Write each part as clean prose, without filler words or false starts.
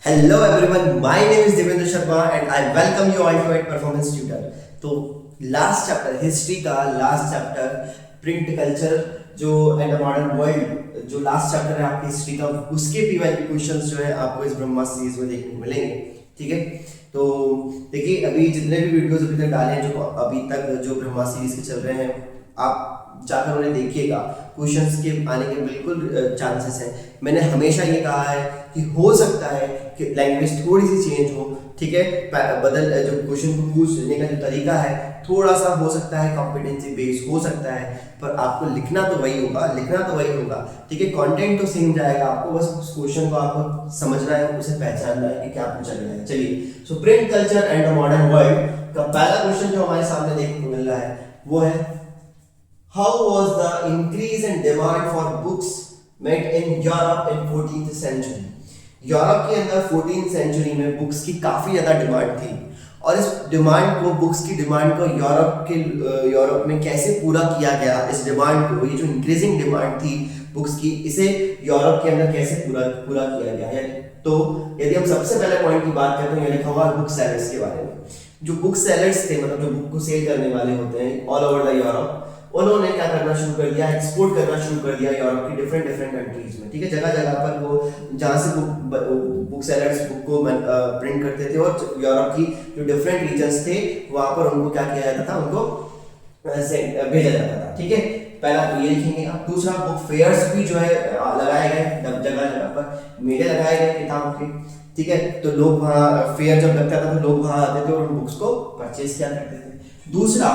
Hello everyone, my name is Devendra Sharma and I welcome you all to at Performance Tutor. तो last chapter history का last chapter print culture जो and the modern world जो last chapter है आपकी history का उसके PY के questions जो है आपको इस ब्रह्मा सीरीज में देखने को मिलेंगे। ठीक है, तो देखिए अभी जितने भी वीडियोस अभी तक डाले हैं जो अभी तक जो ब्रह्मा सीरीज के चल रहे हैं आप जाकर उन्हें देखिएगा। क्वेश्चंस के आने के बिल्कुल चांसेस हैं। मैंने हमेशा ये कहा है कि हो सकता है कि लैंग्वेज थोड़ी सी चेंज हो, ठीक है, बदल जो क्वेश्चन को पूछने का जो तरीका है थोड़ा सा हो सकता है कॉम्पिटेंसी बेस्ड हो सकता है, पर आपको लिखना तो वही होगा। ठीक है, कंटेंट तो सेम जाएगा, आपको बस उस क्वेश्चन को आपको समझना है, उसे पहचानना है कि क्या पूछा गया है। चलिए, so print culture and the modern world का पहला क्वेश्चन जो हमारे सामने देखने को मिल रहा है वो है How was the increase in demand for books met in Europe in 14th century? Europe के अंदर 14th सेंचुरी में बुक्स की काफ़ी ज़्यादा डिमांड थी और इस डिमांड को बुक्स की डिमांड को यूरोप में कैसे पूरा किया गया, इस डिमांड को, ये जो इंक्रीजिंग डिमांड थी बुक्स की, इसे यूरोप के अंदर कैसे पूरा किया गया है। तो यदि हम सबसे पहले पॉइंट की बात करते हैं, ये लिखा हुआ बुक सेलर्स के बारे में। जो बुक सेलर्स थे, मतलब जो बुक को सेल करने वाले होते हैं ऑल ओवर द यूरोप, उन्होंने क्या करना शुरू कर दिया, एक्सपोर्ट करना शुरू कर दिया यूरोप की डिफरेंट कंट्रीज में। ठीक है, जगह जगह पर वो जहाँ से बुक सेलर्स बुक को प्रिंट करते थे और यूरोप की जो डिफरेंट रीजन्स थे वहाँ पर उनको क्या किया जाता था, उनको भेजा जाता था। ठीक है, पहला तो ये लिखेंगे आप। दूसरा, बुक फेयर्स भी जो है लगाए गए, जगह जगह पर मेले लगाए गए किताबों के। ठीक है, तो लोग वहाँ फेयर जब लगता था तो लोग वहाँ आते थे और उन बुक्स को परचेज किया करते थे। दूसरा,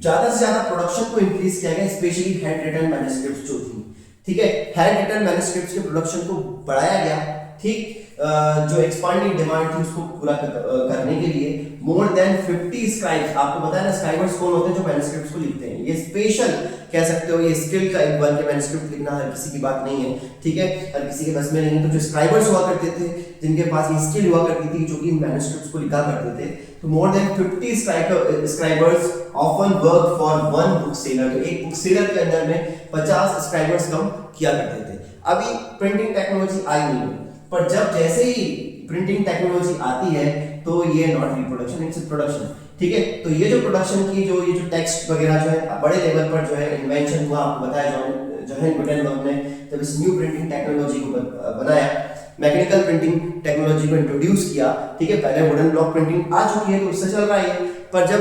ज्यादा से ज्यादा प्रोडक्शन को इंक्रीज किया गया, स्पेशली हैंड रिटन मैन्युस्क्रिप्ट्स जो थी। ठीक है, हैंड रिटन मैन्युस्क्रिप्ट्स के प्रोडक्शन को बढ़ाया गया। ठीक, जो एक्सपांडिंग डिमांड थी उसको पूरा करने के लिए मोर देन 50 स्क्राइब्स, आपको पता है ना स्क्राइबर्स कौन होते हैं, जो मैन्युस्क्रिप्ट्स को लिखते हैं। ये स्पेशल कह सकते हो, ये स्किल का एक वर्ग है, मैन्युस्क्रिप्ट लिखना हर किसी की बात नहीं है। ठीक है, हर किसी के बस में नहीं है। तो जो स्क्राइबर्स हुआ करते थे, जिनके पास ये स्किल हुआ करती थी, जो कि मैन्युस्क्रिप्ट्स को लिखा करते थे, तो more than 50 scribers often work for one book seller. तो एक बुक सेलर के अंदर में 50 स्क्राइबर्स कम किया करते थे। अभी प्रिंटिंग टेक्नोलॉजी आई नहीं है, पर जब जैसे ही प्रिंटिंग टेक्नोलॉजी आती है तो ये नॉट रिप्रोडक्शन, इट्स प्रोडक्शन। ठीक है, तो ये जो प्रोडक्शन की जो ये जो टेक्स्ट वगैरह जो है बड़े लेवल पर जो है इन्वेंशन हुआ, आपको बताया जॉन गुटेनबर्ग ने जब इस न्यू प्रिंटिंग टेक्नोलॉजी को बनाया, मैकेनिकल प्रिंटिंग टेक्नोलॉजी को इंट्रोड्यूस किया। ठीक है, पहले वुडन ब्लॉक प्रिंटिंग आ चुकी है तो उससे चल रहा है, पर जब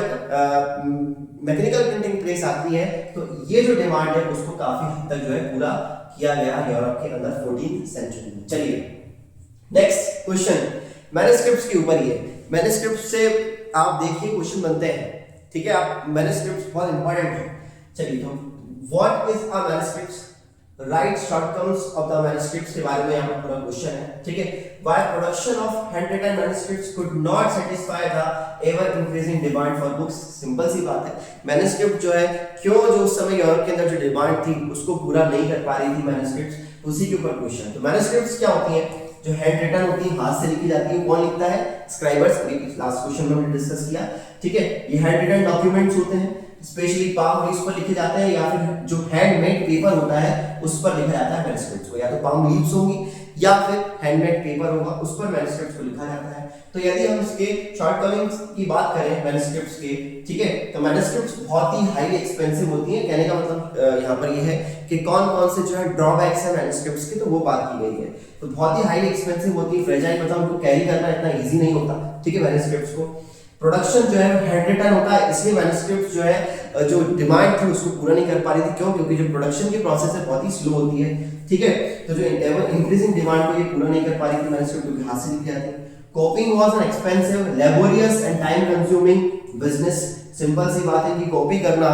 मैकेनिकल प्रिंटिंग प्रेस आती है तो ये जो डिमांड है उसको काफी हद तक जो है पूरा किया गया यूरोप के अंदर 14th सेंचुरी में। चलिए नेक्स्ट क्वेश्चन मैन्युस्क्रिप्ट्स के ऊपर ही है। मैन्युस्क्रिप्ट से आप देखिए क्वेश्चन बनते हैं। ठीक है, आप मैन्युस्क्रिप्ट्स बहुत इंपॉर्टेंट है। चलिए, तो what is a manuscripts, write shortcomings of the manuscripts के बारे में यहाँ पर पूरा क्वेश्चन है। ठीक है, why production of hand written manuscripts could not satisfy the ever increasing demand for books. Simple सी बात है, मैन्युस्क्रिप्ट जो है क्यों जो उस समय यूरोप के अंदर जो डिमांड थी उसको पूरा नहीं कर पा रही थी मैन्युस्क्रिप्ट्स, उसी के ऊपर क्वेश्चन। तो मैन्युस्क्रिप्ट्स क्या होती है, जो हैंड रिटन होती है, हाथ से लिखी जाती है। कौन लिखता है, स्क्राइबर्स, लास्ट क्वेश्चन में हमने डिस्कस किया। ठीक है, ये हैंड रिटन डॉक्यूमेंट्स होते हैं, स्पेशली पाम लीव्स पर लिखे जाते हैं या फिर जो हैंडमेड पेपर होता है उस पर लिखा जाता है मैन्युस्क्रिप्ट्स को। या तो पाम लीव्स होंगी या फिर हैंडमेड पेपर होगा, उस पर मैन्युस्क्रिप्ट्स को लिखा जाता है। तो यदि हम इसके शॉर्टकमिंग्स की बात करें मैन्युस्क्रिप्ट्स के, ठीक है, तो मैन्युस्क्रिप्ट्स बहुत ही हाईली एक्सपेंसिव होती है। कहने का मतलब यहाँ पर ये है कि कौन कौन से जो है ड्रॉबैक्स है मैन्युस्क्रिप्ट्स के, तो वो बात की गई है। तो बहुत ही हाईली एक्सपेंसिव होती है, फ्रेजाइल, मतलब उनको कैरी करना इतना इजी नहीं होता। ठीक है, मैन्युस्क्रिप्ट्स को प्रोडक्शन जो है हैंड रिटन होता है, इसलिए मैन्युस्क्रिप्ट जो है जो डिमांड थी उसको पूरा नहीं कर पा रही थी। क्यों? क्योंकि जो प्रोडक्शन की प्रोसेस है बहुत ही स्लो होती है। ठीक है, तो जो इंक्रीजिंग डिमांड को ये पूरा नहीं कर पा रही थी मैन्युस्क्रिप्ट, क्योंकि हाथ से लिखी जाती है। Copying was an expensive, laborious and time consuming business. Simple सी बात है कि कॉपी करना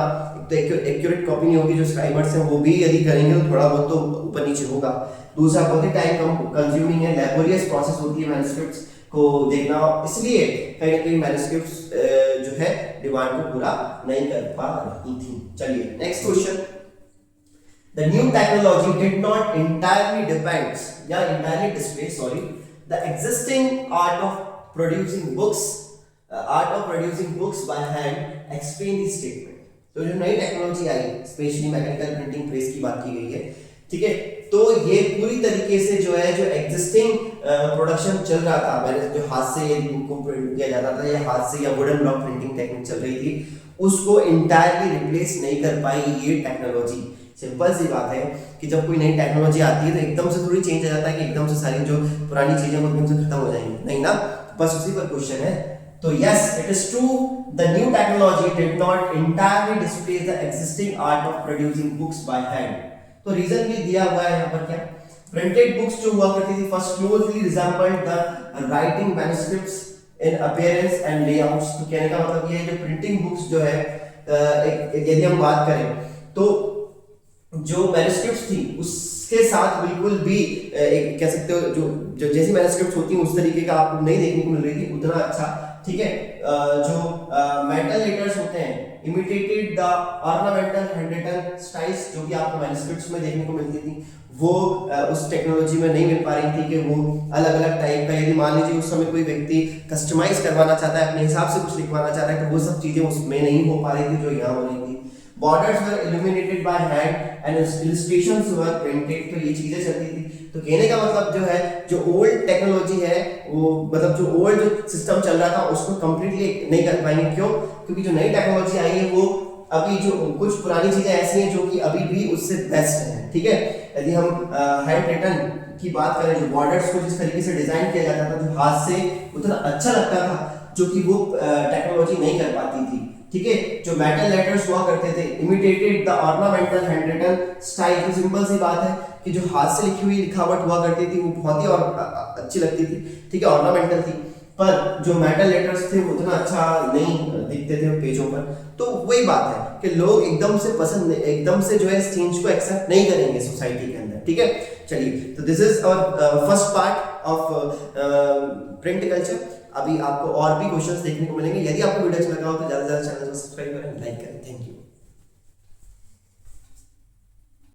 तो एक्यूरेट कॉपी नहीं होगी, जो स्क्राइबर्स हैं वो भी यदि करेंगे तो थोड़ा बहुत तो ऊपर नीचे होगा। दूसरा, बहुत ही टाइम कंज्यूमिंग है, लेबोरियस प्रोसेस होती है मैन्युस्क्रिप्ट्स को देखना, इसलिए कहीं ना कहीं मैन्युस्क्रिप्ट्स जो है डिमांड को पूरा नहीं कर पा रही थी। चलिए next question, the new technology did not entirely displace the existing art of producing books by hand. Explain the statement. तो जो नई टेक्नोलॉजी आई, स्पेशली मैकेनिकल प्रिंटिंग प्रेस की बात की गई है। ठीक है, तो ये पूरी तरीके से जो है जो एग्जिस्टिंग प्रोडक्शन चल रहा था, मैंने जो हाथ से बुक को प्रिंट किया जाता था या हाथ से या वुडन ब्लॉक प्रिंटिंग टेक्निक चल रही थी, उसको इंटायरली रिप्लेस नहीं कर पाई ये टेक्नोलॉजी। सिंपल सी बात है कि जब कोई नई टेक्नोलॉजी आती है तो एकदम से थोड़ी चेंज आ जाता है कि एकदम से सारी जो पुरानी चीजें वो एकदम से खत्म हो जाएंगी, नहीं ना। बस उसी पर क्वेश्चन है। तो yes, it is true, the new technology did not entirely displace the existing art of producing books by hand. तो रीजन भी दिया हुआ है यहाँ पर, क्या प्रिंटेड बुक्स जो हुआ करती थी first closely resembled the writing manuscripts in appearance and layouts. तो कहने का मतलब ये है जो प्रिंटिंग बुक्स जो है, यदि हम बात करें तो जो मैन्युस्क्रिप्ट्स थी उसके साथ बिल्कुल भी एक कह सकते हो जो जो जैसी मैन्युस्क्रिप्ट्स होती हैं उस तरीके का आपको नहीं देखने को मिल रही थी उतना अच्छा, ठीक है। जो मेटल लेटर्स होते हैं imitated the ornamental handwritten styles जो कि आपको मैन्युस्क्रिप्ट्स में देखने को मिलती थी, वो उस टेक्नोलॉजी में नहीं मिल पा रही थी कि वो अलग अलग टाइप का, यदि मान लीजिए उस समय कोई व्यक्ति कस्टमाइज करवाना चाहता है, अपने हिसाब से कुछ लिखवाना चाह रहा है, तो वो सब चीजें उसमें नहीं हो पा रही थी जो यहाँ हो रही थी। Borders were illuminated by hand and illustrations were printed। तो ये चीजें चलती थी। तो कहने का मतलब जो है, जो ओल्ड टेक्नोलॉजी है वो मतलब जो ओल्ड जो सिस्टम चल रहा था उसको कंप्लीटली नहीं कर पाएंगे। क्यों? क्योंकि जो नई टेक्नोलॉजी आई है वो अभी जो कुछ पुरानी चीजें ऐसी हैं जो कि अभी भी उससे बेस्ट हैं, ठीक है। यदि हम हैंड रिटन की बात करें, जो बॉर्डर्स को जिस तरीके से डिजाइन किया जाता था, जो हाथ से उतना अच्छा लगता था, जो कि वो टेक्नोलॉजी नहीं कर पाती थी, ठीक है। जो मेटल लेटर्स हुआ करते थे imitated the ornamental handwritten style. तो सिंपल सी बात है कि जो हाथ से लिखी हुई लिखावट हुआ करती थी वो बहुत ही और अच्छी लगती थी, ठीक है, ऑर्नामेंटल थी। पर जो मेटल लेटर्स थे वो उतना अच्छा नहीं दिखते थे पेजों पर। तो वही बात है कि लोग एकदम से जो है इस चेंज को एक्सेप्ट नहीं करेंगे सोसाइटी के अंदर, ठीक है। चलिए, तो this is our first part of print culture. अभी आपको और भी क्वेश्चंस देखने को मिलेंगे। यदि आपको वीडियो अच्छा लगा हो तो ज्यादा से ज्यादा चैनल को सब्सक्राइब करें, लाइक करें। Thank you.